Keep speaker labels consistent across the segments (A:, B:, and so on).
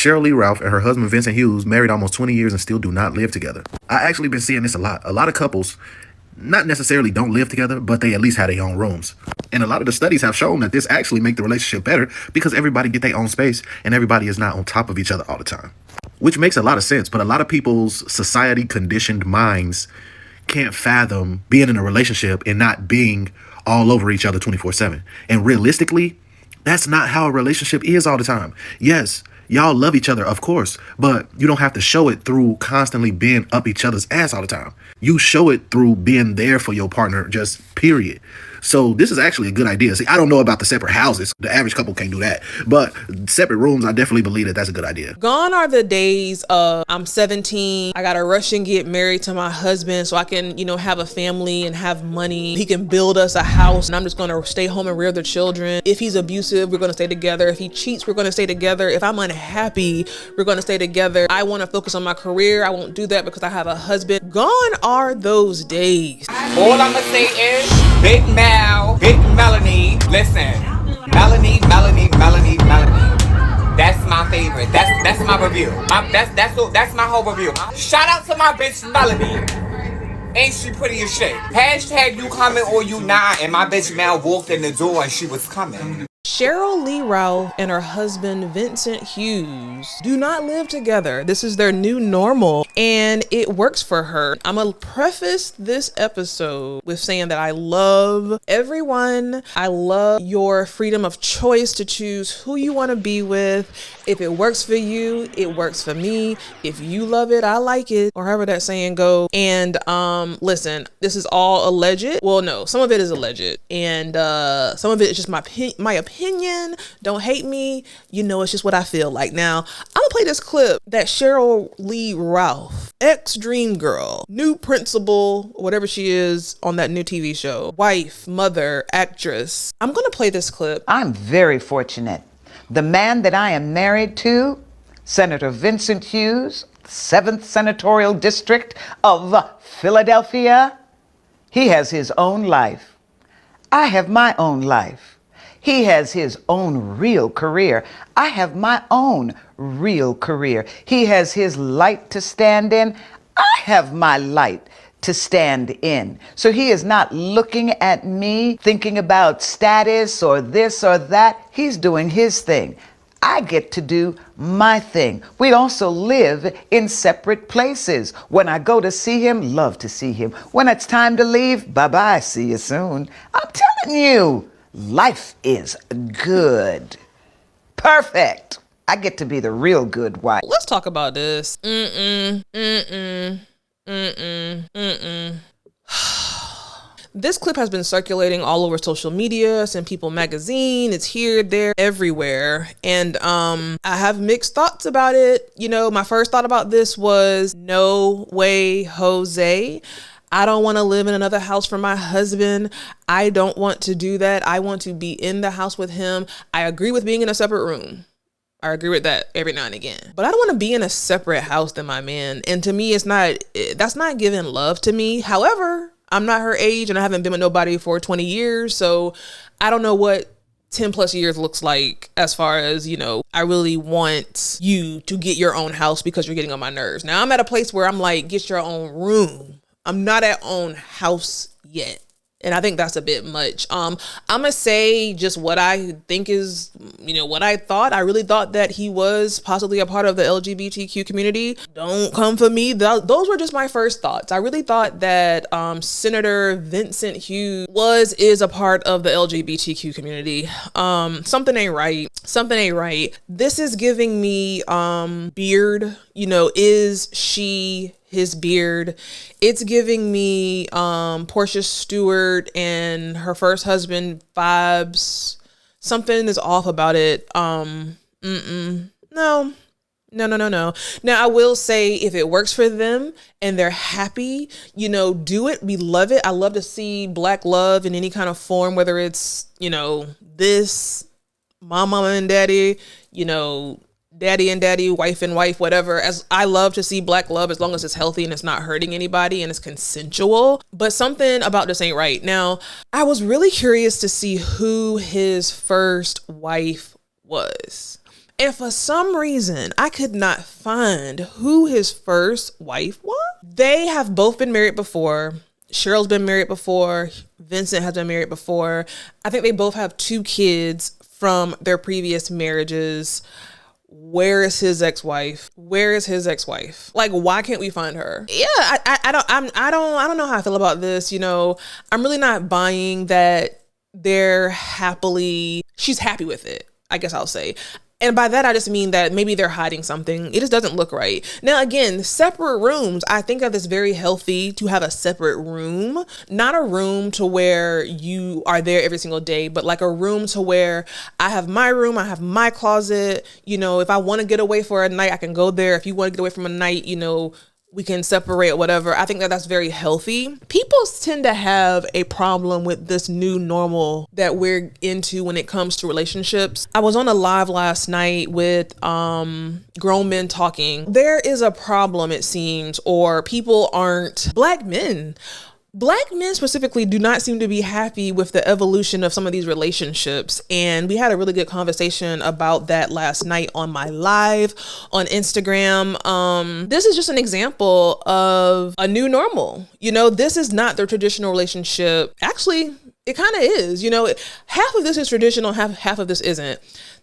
A: Cheryl Lee Ralph and her husband Vincent Hughes married almost 20 years and still do not live together. I actually been seeing this a lot. A lot of couples not necessarily don't live together, but they at least have their own rooms. And a lot of the studies have shown that this actually make the relationship better because everybody get their own space and everybody is not on top of each other all the time. Which makes a lot of sense, but a lot of people's society conditioned minds can't fathom being in a relationship and not being all over each other 24/7. And realistically, that's not how a relationship is all the time. Yes, y'all love each other, of course, but you don't have to show it through constantly being up each other's ass all the time. You show it through being there for your partner, just period. So this is actually a good idea. See, I don't know about the separate houses. The average couple can't do that. But separate rooms, I definitely believe that that's a good idea.
B: Gone are the days of I'm 17, I gotta rush and get married to my husband so I can, have a family and have money. He can build us a house and I'm just gonna stay home and rear the children. If he's abusive, we're gonna stay together. If he cheats, we're gonna stay together. If I'm unhappy, we're gonna stay together. I wanna focus on my career. I won't do that because I have a husband. Gone are those days.
C: All I'ma say is Big Melanie. Listen, Melanie. That's my favorite. That's my review. That's my whole review. Shout out to my bitch Melanie. Ain't she pretty as shit? Hashtag you coming or you not. And my bitch Mel walked in the door and she was coming.
B: Cheryl Lee Ralph and her husband Vincent Hughes do not live together. This is their new normal and it works for her. I'm gonna preface this episode with saying that I love everyone. I love your freedom of choice to choose who you want to be with. If it works for you, it works for me. If you love it, I like it, or however that saying goes. And listen, this is all alleged. Well, no, some of it is alleged, and some of it is just my opinion. Don't hate me. It's just what I feel like. Now, I'm gonna play this clip that Cheryl Lee Ralph, ex-dream girl, new principal, whatever she is on that new TV show, wife, mother, actress. I'm gonna play this clip.
D: I'm very fortunate. The man that I am married to, Senator Vincent Hughes, 7th Senatorial District of Philadelphia, he has his own life. I have my own life. He has his own real career. I have my own real career. He has his light to stand in. I have my light to stand in. So he is not looking at me thinking about status or this or that. He's doing his thing. I get to do my thing. We also live in separate places. When I go to see him, love to see him. When it's time to leave, bye-bye, see you soon. I'm telling you, life is good. Perfect. I get to be the real good wife.
B: Let's talk about this. This clip has been circulating all over social media, Some People magazine. It's here, there, everywhere. And I have mixed thoughts about it. My first thought about this was, no way, Jose. I don't want to live in another house for my husband. I don't want to do that. I want to be in the house with him. I agree with being in a separate room. I agree with that every now and again. But I don't want to be in a separate house than my man. And to me, that's not giving love to me. However, I'm not her age and I haven't been with nobody for 20 years. So I don't know what 10 plus years looks like as far as, I really want you to get your own house because you're getting on my nerves. Now I'm at a place where I'm like, get your own room. I'm not at own house yet. And I think that's a bit much. I'm going to say just what I think is, what I thought. I really thought that he was possibly a part of the LGBTQ community. Don't come for me. Those were just my first thoughts. I really thought that Senator Vincent Hughes is a part of the LGBTQ community. Something ain't right. Something ain't right. This is giving me beard. Is she his beard? It's giving me Portia Stewart and her first husband vibes. Something is off about it. No. Now I will say, if it works for them and they're happy, do it. We love it. I love to see Black love in any kind of form, whether it's, this mama and daddy, daddy and daddy, wife and wife, whatever. As I love to see Black love as long as it's healthy and it's not hurting anybody and it's consensual. But something about this ain't right. Now, I was really curious to see who his first wife was. And for some reason, I could not find who his first wife was. They have both been married before. Cheryl's been married before. Vincent has been married before. I think they both have 2 kids from their previous marriages. Where is his ex-wife? Where is his ex-wife? Like, why can't we find her? Yeah, I don't know how I feel about this. You know, I'm really not buying that she's happy with it, I guess I'll say. And by that, I just mean that maybe they're hiding something. It just doesn't look right. Now, again, separate rooms. I think of this very healthy to have a separate room, not a room to where you are there every single day, but like a room to where I have my room, I have my closet. You know, if I want to get away for a night, I can go there. If you want to get away from a night, you know, we can separate, whatever. I think that that's very healthy. People tend to have a problem with this new normal that we're into when it comes to relationships. I was on a live last night with grown men talking. There is a problem, it seems, or people aren't, Black men specifically do not seem to be happy with the evolution of some of these relationships. And we had a really good conversation about that last night on my live on Instagram. This is just an example of a new normal. You know, this is not the traditional relationship. Actually, it kind of is. You know, half of this is traditional, half of this isn't.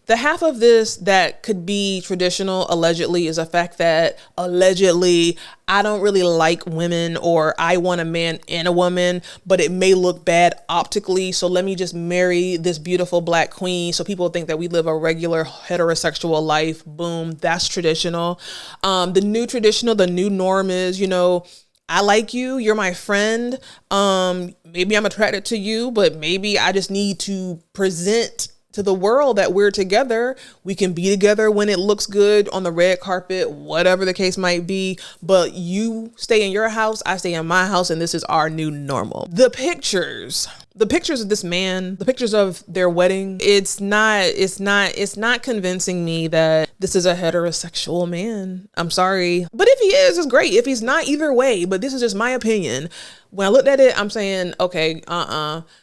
B: The half of this that could be traditional, allegedly, is the fact that allegedly I don't really like women, or I want a man and a woman, but it may look bad optically. So let me just marry this beautiful Black queen so people think that we live a regular heterosexual life. Boom, that's traditional. The new traditional, the new norm is, you know, I like you, you're my friend. Maybe I'm attracted to you, but maybe I just need to present to the world that we're together. We can be together when it looks good on the red carpet, whatever the case might be. But you stay in your house, I stay in my house, and this is our new normal. The pictures of this man, the pictures of their wedding, it's not convincing me that this is a heterosexual man. I'm sorry. But if he is, it's great. If he's not, either way, but this is just my opinion. When I looked at it, I'm saying, okay,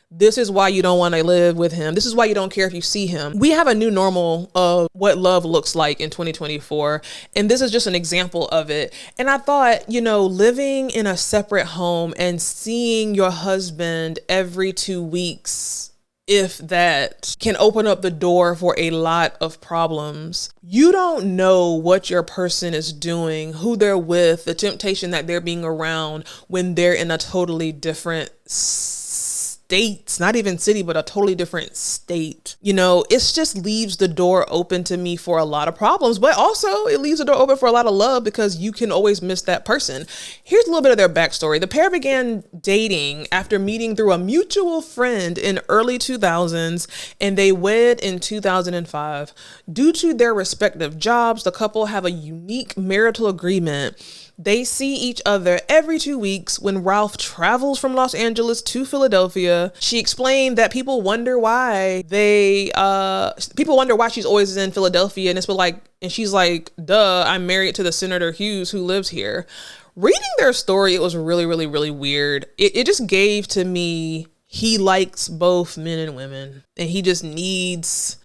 B: this is why you don't want to live with him. This is why you don't care if you see him. We have a new normal of what love looks like in 2024. And this is just an example of it. And I thought, you know, living in a separate home and seeing your husband every 2 weeks, if that, can open up the door for a lot of problems. You don't know what your person is doing, who they're with, the temptation that they're being around when they're in a totally different states, not even city, but a totally different state. You know, it just leaves the door open to me for a lot of problems, but also it leaves the door open for a lot of love, because you can always miss that person. Here's a little bit of their backstory. The pair began dating after meeting through a mutual friend in early 2000s, and they wed in 2005. Due to their respective jobs, the couple have a unique marital agreement. They see each other every 2 weeks when Ralph travels from Los Angeles to Philadelphia. She explained that people wonder why she's always in Philadelphia. And she's like, duh, I'm married to the Senator Hughes who lives here. Reading their story, it was really, really, really weird. It just gave to me, he likes both men and women, and he just needs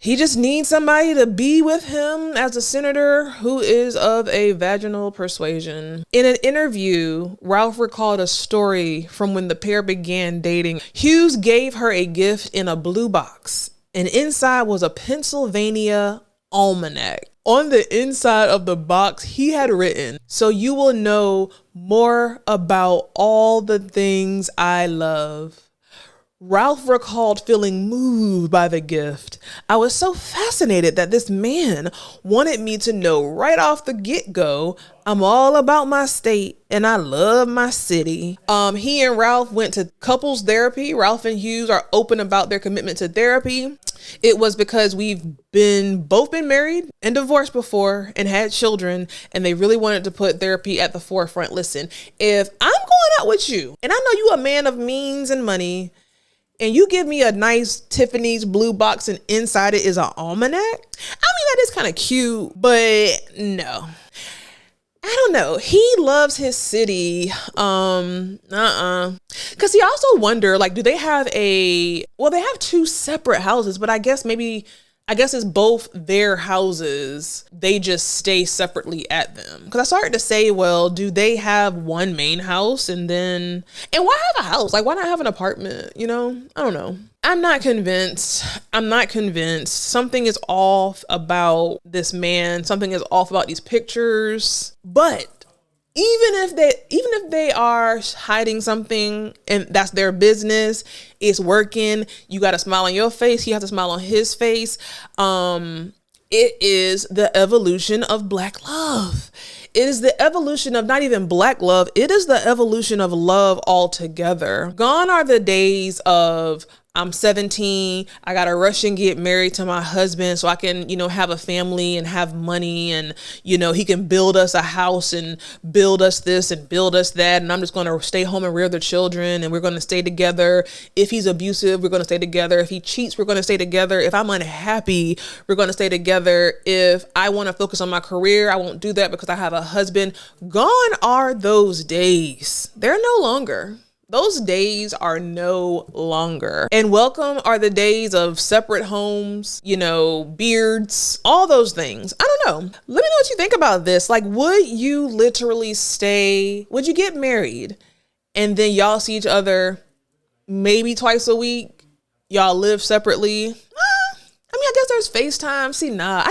B: somebody to be with him as a senator who is of a vaginal persuasion. In an interview, Ralph recalled a story from when the pair began dating. Hughes gave her a gift in a blue box, and inside was a Pennsylvania almanac. On the inside of the box, he had written, "So you will know more about all the things I love." Ralph recalled feeling moved by the gift. "I was so fascinated that this man wanted me to know right off the get-go, I'm all about my state and I love my city." He and Ralph went to couples therapy. Ralph and Hughes are open about their commitment to therapy. It was because we've both been married and divorced before and had children, and they really wanted to put therapy at the forefront. Listen, if I'm going out with you and I know you a man of means and money, and you give me a nice Tiffany's blue box and inside it is an almanac, I mean, that is kind of cute, but no. I don't know. He loves his city. Because he also wondered, like, do they have they have two separate houses, but I guess maybe I guess it's both their houses. They just stay separately at them. Because I started to say, well, do they have one main house and why have a house? Like, why not have an apartment? You know, I don't know. I'm not convinced. Something is off about this man. Something is off about these pictures. But even if they are hiding something and that's their business, it's working. You got a smile on your face. He has a smile on his face. It is the evolution of Black love. It is the evolution of not even Black love. It is the evolution of love altogether. Gone are the days of, I'm 17, I gotta rush and get married to my husband so I can, have a family and have money, and, he can build us a house and build us this and build us that. And I'm just gonna stay home and rear the children, and we're gonna stay together. If he's abusive, we're gonna stay together. If he cheats, we're gonna stay together. If I'm unhappy, we're gonna stay together. If I wanna focus on my career, I won't do that because I have a husband. Gone are those days. They're no longer. Those days are no longer. And welcome are the days of separate homes, beards, all those things. I don't know. Let me know what you think about this. Like, would you get married and then y'all see each other maybe twice a week? Y'all live separately? I guess there's FaceTime. See, I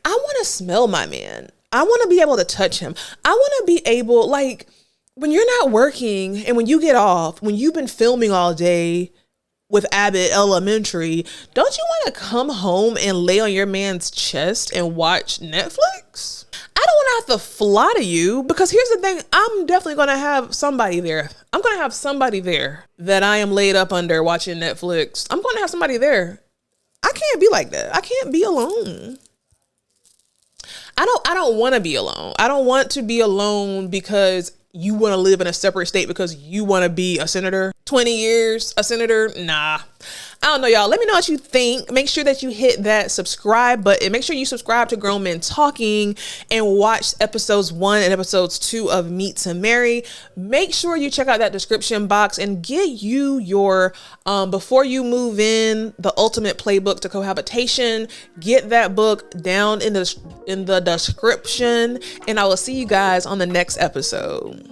B: want to smell my man. I want to be able to touch him. I want to be able, like, when you're not working and when you get off, when you've been filming all day with Abbott Elementary, don't you want to come home and lay on your man's chest and watch Netflix? I don't want to have to fly to you, because here's the thing. I'm definitely going to have somebody there. I'm going to have somebody there that I am laid up under watching Netflix. I'm going to have somebody there. I can't be like that. I can't be alone. I don't want to be alone. I don't want to be alone because you want to live in a separate state because you want to be a senator. 20 years, a senator? Nah. I don't know, y'all. Let me know what you think. Make sure that you hit that subscribe button. Make sure you subscribe to Grown Men Talking and watch episodes 1 and episodes 2 of Meet to Marry. Make sure you check out that description box and get you your, before you move in, the ultimate playbook to cohabitation. Get that book down in the description, and I will see you guys on the next episode.